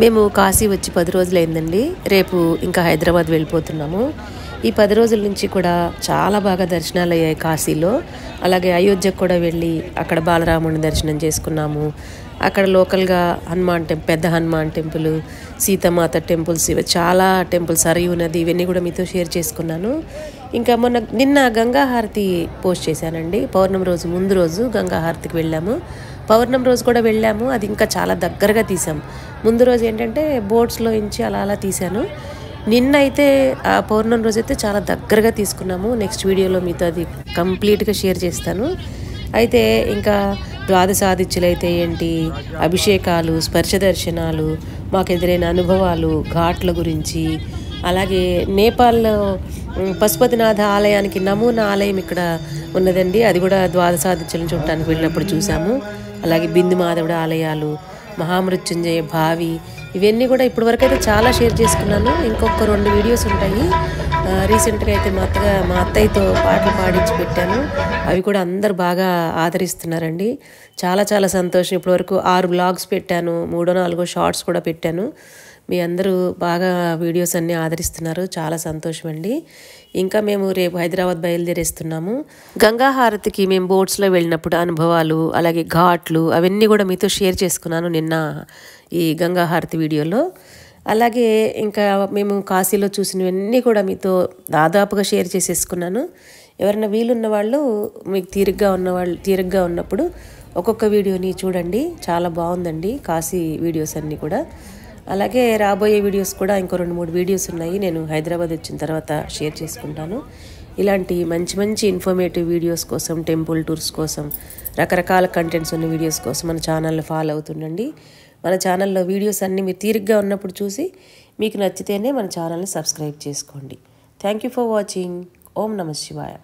మేము కాశీ వచ్చి 10 రోజులైందండి. రేపు ఇంకా హైదరాబాద్ వెళ్ళిపోతున్నాము. ఈ 10 రోజుల నుంచి కూడా చాలా బాగా దర్శనాలయ్యాయి కాశీలో. అలాగే అయోధ్యకు కూడా వెళ్ళి అక్కడ బాలరాముడిని దర్శనం చేసుకున్నాము. అక్కడ లోకల్‌గా పెద్ద హనుమాన్ టెంపుల్, సీతామాత టెంపుల్స్ ఇవి చాలా టెంపుల్స్, సరయూ నది ఇవన్నీ కూడా మీతో షేర్ చేసుకున్నాను. ఇంకా నిన్న గంగా హారతి పోస్ట్ చేశానండి. పౌర్ణమి రోజు ముందు రోజు గంగా హారతికి వెళ్ళాము. పౌర్ణమి రోజు కూడా వెళ్ళాము. అది ఇంకా చాలా దగ్గరగా తీసాం. ముందు రోజు ఏంటంటే బోట్స్లో నుంచి అలా తీశాను. నిన్న అయితే ఆ పౌర్ణమి రోజు అయితే చాలా దగ్గరగా తీసుకున్నాము. నెక్స్ట్ వీడియోలో మీతో అది కంప్లీట్గా షేర్ చేస్తాను. అయితే ఇంకా ద్వాదశాదిత్యులు అయితే ఏంటి, అభిషేకాలు, స్పర్శ దర్శనాలు, మాకు ఎదురైన అనుభవాలు, ఘాట్ల గురించి, అలాగే నేపాల్లో పశుపతినాథ ఆలయానికి నమూనా ఆలయం ఇక్కడ ఉన్నదండి. అది కూడా ద్వాదశాదిత్యులను చూడటానికి వెళ్ళినప్పుడు చూసాము. అలాగే బిందు మాధవుడి ఆలయాలు, మహామృత్యుంజయ బావి, ఇవన్నీ కూడా ఇప్పటివరకు అయితే చాలా షేర్ చేసుకున్నాను. ఇంకొక 2 వీడియోస్ ఉంటాయి. రీసెంట్గా అయితే మా అత్తయ్యతో పాటలు పాడించి పెట్టాను. అవి కూడా అందరు బాగా ఆదరిస్తున్నారండి. చాలా చాలా సంతోషం. ఇప్పటివరకు 6 బ్లాగ్స్ పెట్టాను, 3-4 షార్ట్స్ కూడా పెట్టాను. మీ అందరూ బాగా వీడియోస్ అన్నీ ఆదరిస్తున్నారు. చాలా సంతోషం అండి. ఇంకా మేము రేపు హైదరాబాద్ బయలుదేరేస్తున్నాము. గంగా హారతికి మేము బోట్స్లో వెళ్ళినప్పుడు అనుభవాలు, అలాగే ఘాట్లు అవన్నీ కూడా మీతో షేర్ చేసుకున్నాను నిన్న ఈ గంగా హారతి వీడియోలో. అలాగే ఇంకా మేము కాశీలో చూసినవన్నీ కూడా మీతో దాదాపుగా షేర్ చేసేసుకున్నాను. ఎవరైనా వీలున్న వాళ్ళు, మీకు తీరిగ్గా ఉన్నప్పుడు ఒక్కొక్క వీడియోని చూడండి. చాలా బాగుందండి కాశీ వీడియోస్ అన్నీ కూడా. అలాగే రాబోయే వీడియోస్ కూడా ఇంకో 2-3 వీడియోస్ ఉన్నాయి. నేను హైదరాబాద్ వచ్చిన తర్వాత షేర్ చేసుకుంటాను. ఇలాంటి మంచి ఇన్ఫర్మేటివ్ వీడియోస్ కోసం, టెంపుల్ టూర్స్ కోసం, రకరకాల కంటెంట్స్ ఉన్న వీడియోస్ కోసం మన ఛానల్ని ఫాలో అవుతుండండి. మన ఛానల్లో వీడియోస్ అన్నీ మీరు తీరిగ్గా ఉన్నప్పుడు చూసి మీకు నచ్చితేనే మన ఛానల్ని సబ్స్క్రైబ్ చేసుకోండి. Thank you for watching. ఓం నమః శివాయ.